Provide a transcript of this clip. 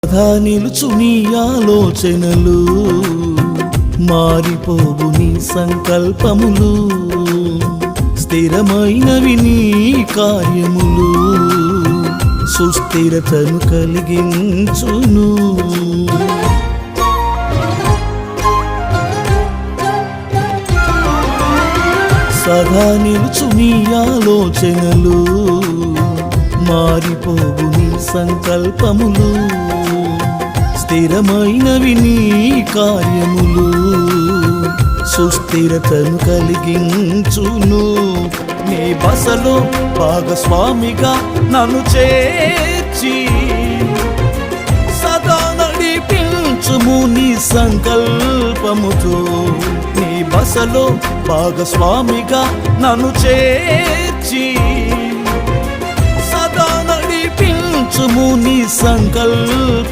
సదా నిలుచు నీ ఆలోచనలు, మారిపోవు నీ సంకల్పములు, స్థిరమైనవి నీ కార్యములు, సుస్థిరతను కలిగించును. సదా నిలుచు నీ ఆలోచనలు, మారిపోవు నీ సంకల్పములు, స్థిరమైనవి నీ కార్యములు, సుస్థిరతను కలిగించును. నీ బసలో భాగస్వామిగా నన్ను చేర్చి సదా నడిపించుము నీ సంకల్పముతో. నీ బసలో భాగస్వామిగా నన్ను చేర్చి సదా నడిపించుము నీ సంకల్ప